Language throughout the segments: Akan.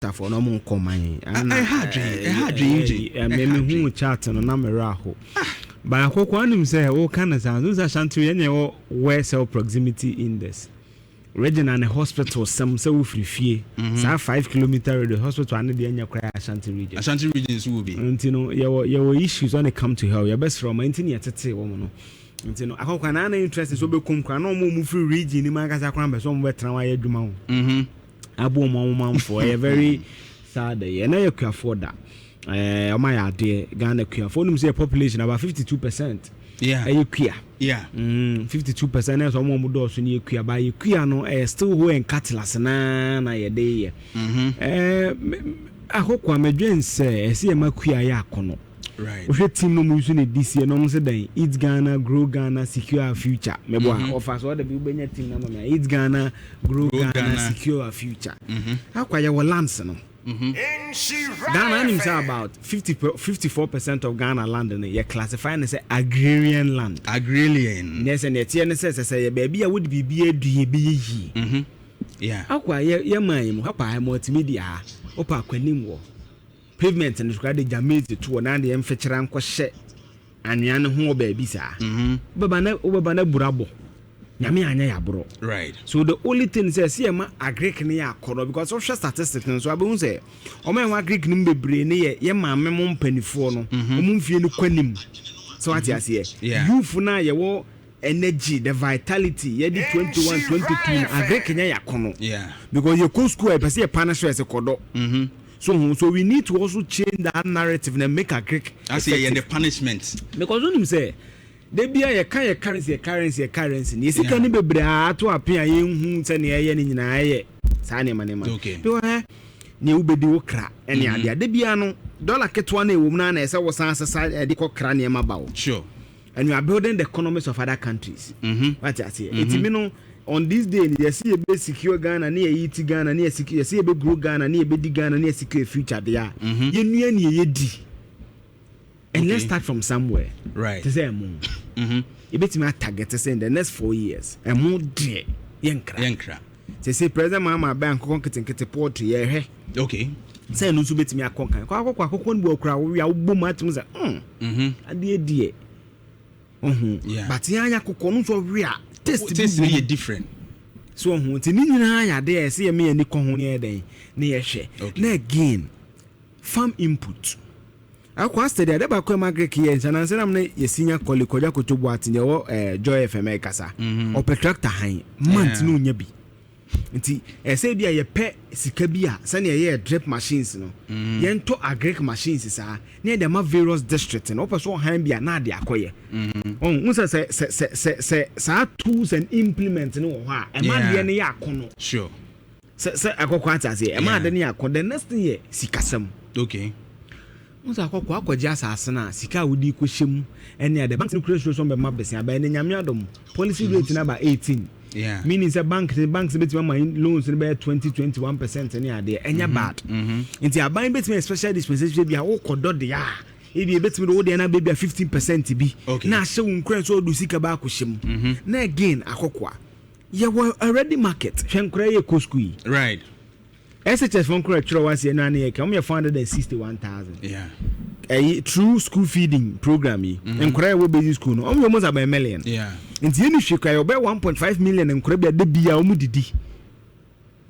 for no more command. I had Eugene. Me who chat no na me raho. But I hope one him say all kind of sounds. Those are shanty any where cell proximity index. Region and a hospital some so free. So 5 kilometer the hospital and the anya cry Ashanti region. Ashanti regions will be. And you know your issues when they come to her. Your best from 19 years to woman. And you know I hope an interest is over come no move free region in Magasa Crambe somewhere try Juma. Abu mom for a very sad day. And I can afford that. My idea Ghana can for them say population about 52%. Yeah. You queer. Yeah. 52% is someone who does you queer by you queer no still who and catalas na ye day. I hope I'm a dream say see my queer ya kono. Right. We team no using it this year no say then it's Ghana grow Ghana secure our future. Me boy offers all the people be team na me it's Ghana grow Ghana secure our future. How kwa ya lands no. Ghana is about 54% of Ghana land and you classify as agrarian land. Agrarian. Yes, and yet you say baby I would be yeah. Akwa ye man hapa multimedia opa kwanim wo pavement and describe the damage to na de emfechera nkɔhye anwea ne ho baby sa. Baba na burabo. Nyame anya ya bro. Right. So the only thing says see ma agric ne ya kono because of statistics so abu say o ma agric nim bebre ne ye maame mo mpanifo no o mo mfie ne kwanim. So what you say? Youth na ye wo energy, the vitality ye di 21 22 agric nya ya kono. Yeah. Because you go school e pese e punish as a kodo. So we need to also change that narrative and make agric. I say the punishment. Because when him say they be a currency. You see, can be bra to appear in who send a yen in a Sani Manema. Okay. Do I new be do cra any idea? They be no dollar get one woman as I was answer side a deco cranium about. Sure. And you are building the economies of other countries. What I say, it's mean on this day, you see a bit secure Ghana, near eat Ghana, near secure, see a bit grow Ghana, near big Ghana, near secure future. They are. You near D. And let's start from somewhere. Right. To say a moon. You bet me a target to say in the next 4 years. A more dear. Yankra. They say President Mama Bank conquering poetry. Yeah. Okay. Say no to bet me a conquer. We are boom at me. A dear. Yeah. But Yaya Kokon so real. Taste is different. So who Tinina there see me and the Kohon day near share. Now again, farm input. Akwa study ada ba kwa magric years and answer am na senior colleague koja ko tobo atinye wo Joy FM kasa o tractor han month no nya bi nti say bia ye pe sika bia se na ye drip machines no ye nto agric machines sa na dey ma various districts no person han bia na de akoye on say tools and implements no ho a e ma de ne ya akono sure say akokwa atase e ma de ne ya akono the next thing ye sikasam okay. Musa akwaji asase na sika wudi kwhyem ene the bank creation be mabese aba ene nyame adom policy rate na ba 18 yeah meaning say banks betima my loans be 20-21% ene ade enya bad nti aban betima special dispensation bia wo kodo de ya e bi betima wo de na be 15% bi na hye wo nkran so do sika ba kwhyem na again akokwa ye were already market hwenkra ye koskui right. SHS from correct once year na na come 461,000. Yeah. A true school feeding program and cry we basic school no almost about $1 million. Yeah. Nti yeni hwe kai obe 1.5 million and cry de bia omu didi.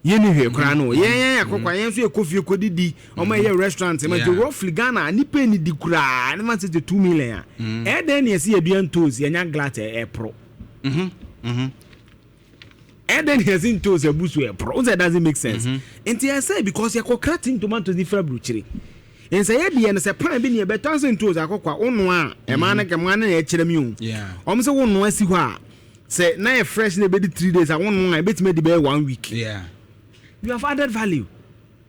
Yeni hwe kra no. Yen akokwa yen so e coffee ko didi. Omo ye restaurant ma je roughly Ghana ni pe ni di kra na man say 2 million. E den ye see aduan toast yenya glass e pro. And then he has into a bush where pro that doesn't make sense. And I say because you're cutting tomatoes different butchery. And say and say prime being a better to Zakwa on one, a man like a man and a cheremu. Yeah. Almost one no see why. Say now fresh in the 3 days. I want one I bet me the bear 1 week. Yeah. You have added value.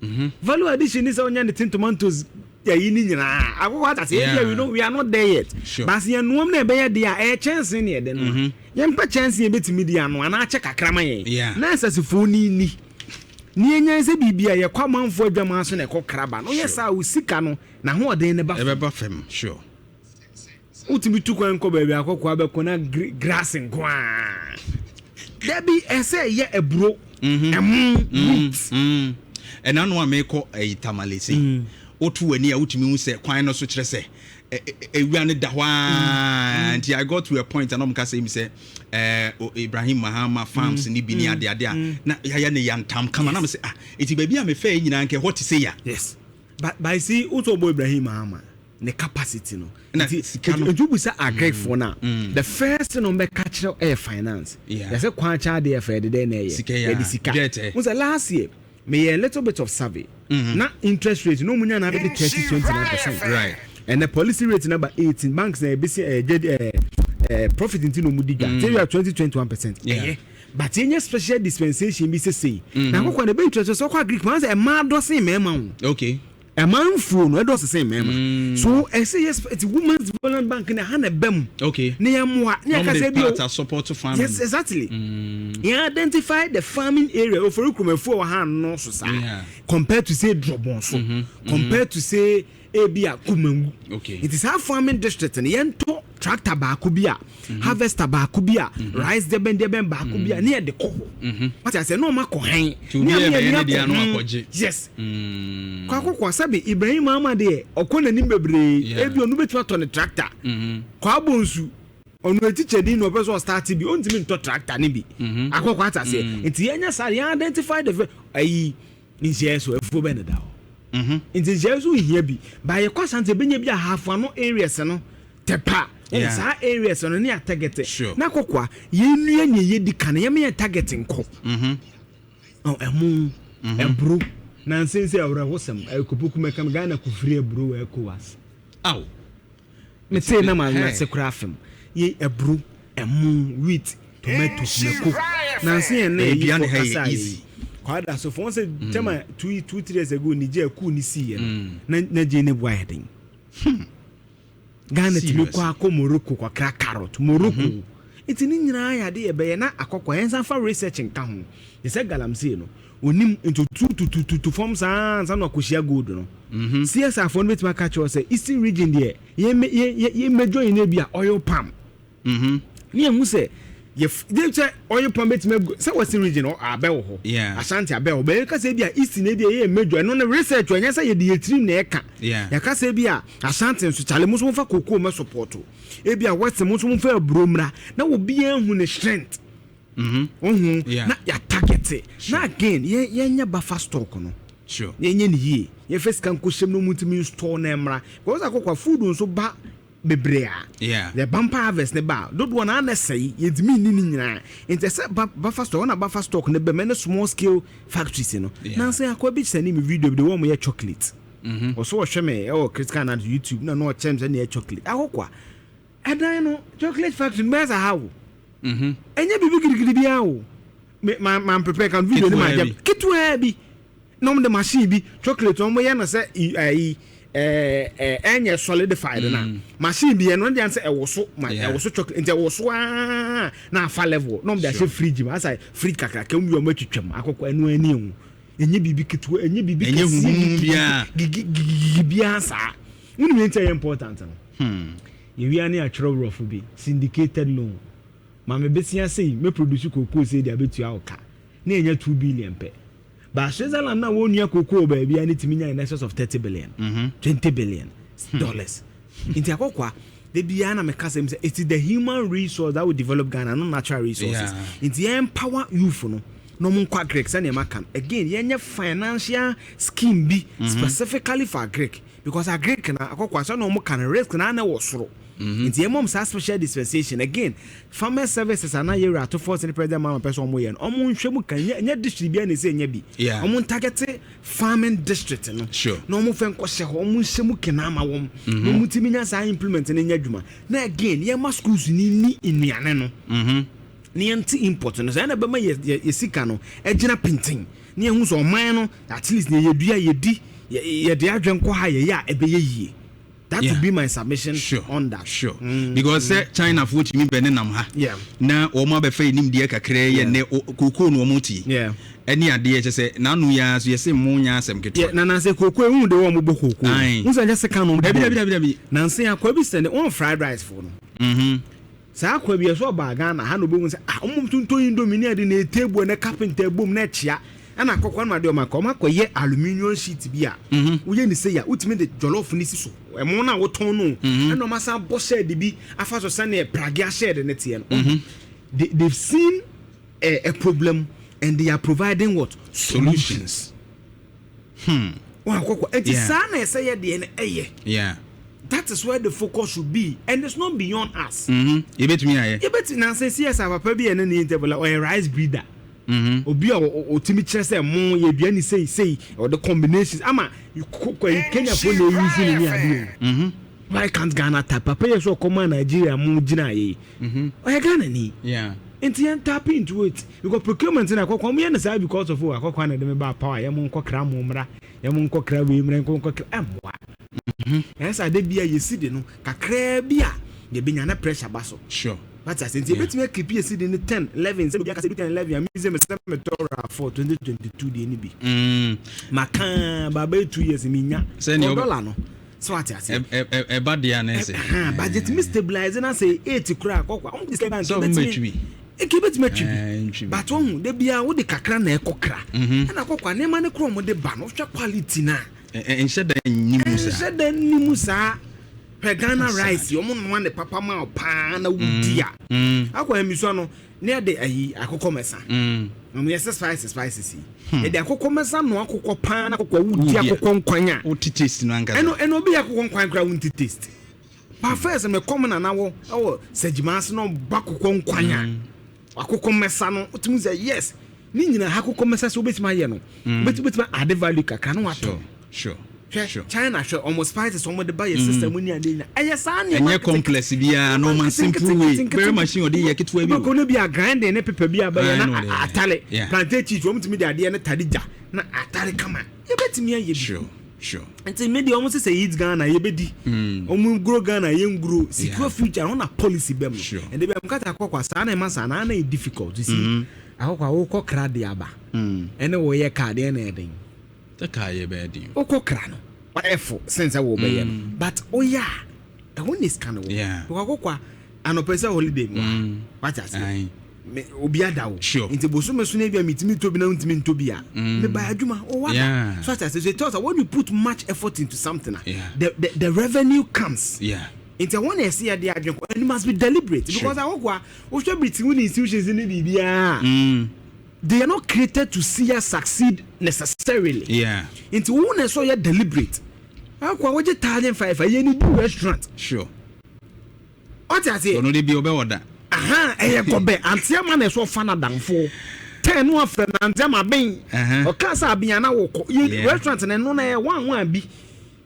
Value addition is on the tomatoes. Yeah, I what I say, you know, we are not there yet. Sure. But you know, I'm there, there are a chance in here. Then, you have chance in bit media, and I check a crama. Yeah, nice as a phone. Near is a BB, a common for the mass and a cock crab. Oh, yes, I will see cano. Now, what they never buffem, sure. Ultimate took and cover a coquabacona grass and guan. There be a say, yeah, a bro. and I know I make a tamalisi. Otu weni a utimi hu se kwan no so kire se ewuane da hwa and I got to a point and am say me say Ibrahim Mahama farms ni bi ni ade na ya ne yantam kama na me say eti ba bia me fa nyina nke what say ya yes but by see uto boy Ibrahim Mahama the capacity no you be say agree for now the first no be catch air finance yes say kwan cha dey for dey na ye the sika was last year me a little bit of survey na interest rate no munya na be 30-29%, right, and the policy rate number 18 banks na be profit into no mudiga tell you 20-21%, yeah, but any special dispensation be say na ko na be interest so kwa Greek man say e ma do say mema okay. A man phone, I don't say, ma'am. So I say yes, it's Women's Development Bank in a hand bem. Okay. Near moi, near support to farming. Yes, exactly. You identify the farming area of Rukum for hand no society compared to say Drobon, compared to say Abia Kumu. Okay. It is our farming district and yento tractor bakubia, harvester bakubia, rice deben bakubia near the coho. But I say no mako hang. Yes. Kwako kwa sabi Ibrahim Mahama de okona ni bebre ebi onu betwa to ne tractor. Kwa bonsu onu etiche din no person start bi ontimi to tractor ni bi. Akoko ata say enti yenya sare identify the ayi nsia so efu be ne da. Enti jesu hia bi ba ye kwasante benya bi a hafano areas no tepa. Sa areas no ne target. Na kokwa ye nua nye ye di kan ye me targeting ko. Oh emu ebru na nsense awra wosam ekopoku mekam Ghana ku free ebru ekowas aw me say na man na sekura afem ye ebru emu wheat tomato meko na nsen na e easy kwada so for say tema 2-3 years ago Nigeria ku ni see na je ne boy den Ghana ti ko akọ Morocco kwa carrot Morocco iti ni nyina ya de ebe na akọkọ ensan fa research nka ho ye say galamsey no onim into to form san no akosia gold no CSR for no betima catch us say eastern region there ye major in bia oil palm ni hu say ye say oil palm betima say western region or abewo ho Ashanti abewo be ka say bia eastern e dey ye major no research anya say ye dey trim na e ka ya ka say bia Ashanti nso chale muso fa kokoo me support e bia west muso fa bromra na obi hu ne strength na ya target na again ye buffer stock no sure ye ni ye ye first kan ko shem no mutimi store na emra because akokwa food nso ba bebrea the bumper harvest ne ba do do na say ye dimi ni nyina inte say buffer stock na buffer stock ne be me small scale factories no na say akwa bi send me video the one ye chocolate also wo hwe me critical na YouTube na no chems na chocolate akokwa edan no chocolate factory me za how enye bibi girigiri bia o man prepare kan video ni ma jam kitwa bi no the machine bi chocolate on ye na say enye solidified na machine bi no dey say e wo so chocolate ente wo so na fa level no dey say fridge ma say fridge kakra ka mu yo matwetwam akoko anu ani hu enye bibi kitwa enye bibi enye hu bia sa unu me ente important no ye wi ani a choro rofu bi syndicated loan mama besia say me produce cocoa say dia betu awka na enya 2 billion pe ba Switzerland na wonu cocoa ba bia ni timinya in excess of 30 billion 20 billion dollars inti akokwa de bia na me kasa say it is the human resource that will develop Ghana, no natural resources inti empower youth no mun kwa Greek say na makan again yenye financial scheme bi specifically for Greek because a Greek na akokwa so no mo kan risk na na wosoro Inti emom sa special dispensation again farmer services ana yera to force the president mama person omo ye no omo nhwemu kan nya district bia na se nya bi omo target farming district no no omo fen ko hye ho omo nhwemu kena ma wom no mutimi nya sa implement na nya dwuma na again ye ma schools ni inuane no ni anti import no say na be ma ye sika no egina pintin ni ehun so oman no at least ne ye dua ye di ye de adwenko ha ye ya ebe ye yie. That would be my submission on that. Because China food me benenam ha. Na oma be fe nim de kakra ye ne koko no omuti. Any ade che say na nu ya so ye se mu nya asem keto. Na na say koko ehun de wo mo bo koko. Unsa just second no. Dabi. Na say akwa bi send on fried rice for no. Sa akwa bi so ba Ghana ha no bo say ah omum tunto indomie ade na table na carpenter boom na chia. ana akokwa no ade o makoma koye aluminium sheet bi a wo ye ni say ya utimi de jollof ni si so emo na wo ton no na ma san bo shed bi afa so sane pragia shed ne tie no they've seen a problem and they are providing what solutions. Wa akokwa enti sana say ye de eye yeah. That is where the focus should be, and it's not beyond us. You bet me, I. You bet now say yes, I have a and any interval or a rice breeder. Obi or Timmy Chester, more ye be say, or the combinations. Ama, you cook when Kenya for no reason in your why can't Ghana tap? Papa, so command Nigeria, Mujina. Why Ghana ni? Yeah. And then tap into it. You got procurement in a cock on me and side because of a cock one of them about power, Yamon Cockram, Mumra, Yamon Cockra, women, Cockram. Yes, I did be a yesterday, no, Cacrebia, the Binyana pressure basso. Sure. But I said, you better make keep a seed in the 10, 11, 11, museum for 2022 DNB. Macan, Babe 2 years in Mina, send your dollar. So I said, a bad year, but it's stabilizing. I say 80 crack, so much me. Keep it much, but on the beer with the Cacran cockra, and a cock, and a man chrome with the ban of quality now. And said the Nimusa, Pagana rice, your mom want the papa ma pan a dear. I call him Misano near the Acocomesa. Yes, spices. And the Acocomesa no cocoa pan, a cocoa quanya, or taste in Anka, and no be a quanquan to taste. But first, I'm a common an hour, said Jimas no Baco quanya. Acocomesano, to me, yes. Nina Hacocomesa so bit my yellow, but my added value canoa. Sure. China sure almost fight some of the buyer system when you're doing. And you're complex, be a normal simple way. Very machine or the yakit will going to be a grand and a paper be a tally. Plantage from to me the idea and a tadija. Not a tally come on. You bet me a sure. And say maybe almost say it's Ghana, you bedi. Grow Ghana, young grow, secure future on a policy bem. And they become cut a cock was sana difficult to see. I hope I will cock radiaba. And the way a card anything. The car ye bedi. Oko crano. Whatever since I will be. But oh yeah, I want this kind of yeah. Wakokwa an opesa holiday. What I say? Obiada. Sure. Into Bosuma Sunavia meet me to be known to me to be a. Me by Juma or what? Yeah. So I say they thought when you put much effort into something, the revenue comes. Yeah. Into one I see a day and it must be deliberate because I walk what should be institutions in the BBA. They are not created to see us succeed necessarily. Yeah. Into one so you're deliberate. How what you Italian five a new restaurant? Sure. What I say? No, they be over that. Aha, I go be. Antia man is so fun than 4. 10 one friend and Jama Bing. Or Casa be an hour. Restaurant and no one be.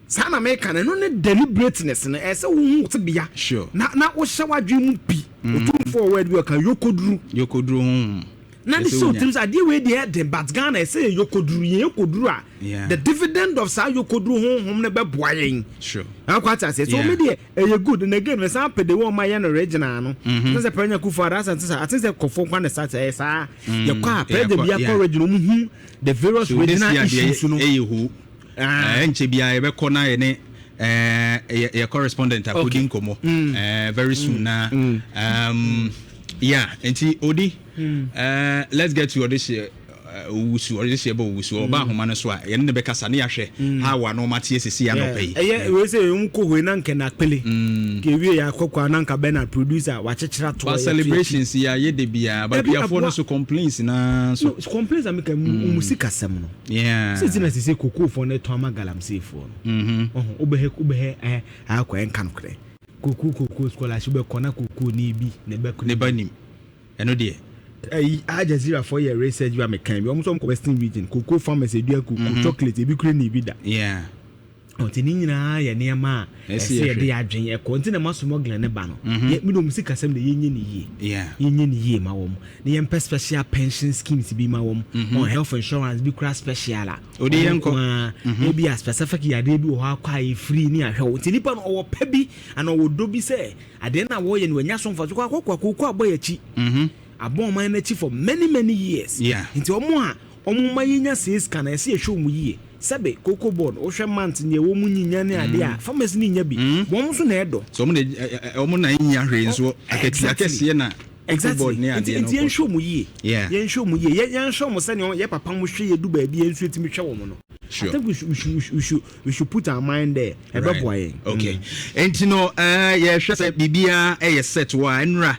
Sana make an only deliberateness and as a woman to be. Sure. Not what shall I dream be. Forward work and you could do. Now so things are deal with the but Ghana say you could do the dividend of sa you could do home never boying. Sure. How quite I say so media you good and again when pay the one my original no. There's a penya ku for us and I think they conform when start say your car pay the be original the various original issues no enche bia e be corner ene your correspondent apodin komo very soon na yeah enti odi let's get to this year wusu oba homa no so a ye ne be kasa ne yahwe ha wa no matie sisi ya no pay we say unko hwe na nke na pele ke wie ya kokwa na nka Bernard producer wa chechira to celebrations ya ye de bia ba bia for no so complaints na so complaints am ka musika sem no yeah so tina sisi kokko for na to amagalam sefo no obehe akwa enka no kre kokko scholarship be kona kokko ni bi ne ba nim eno de Al Jazeera for your research you are making almost some western region cocoa farmers do cocoa chocolate e bi kure na bi da yeah o tini nyina ya ne ma e se de adwen e kontina masomogla ne ba no ye mi do musika sem de yenye ni yie yeah yenye ni yie ma wo ne ye special pension schemes bi ma wo on health insurance bi kura special a o de yenko e bi a specific ya de bi wo akwa e free ni ahwe o tini pa no wo pa bi ana wo do bi se ade na wo ye ni wanya so mfa so kwa aboya chi abon man na chi for many years yeah into omo mayinya says can I see a show mu yie sebe cocoa board o hwe mant ne wo mu nyinya ne ade a farmers ni nya bi wo so na edo so omo na nya hwe nso akati akese na exactly yen show mu ye yen show mu ye yen show mu say ye papa mu hwe ye du ba bi yen so etimi hwe wo no. Sure. I think we should put our mind there. Right. Okay. And you know, yeah, bibia set wa Nhyira.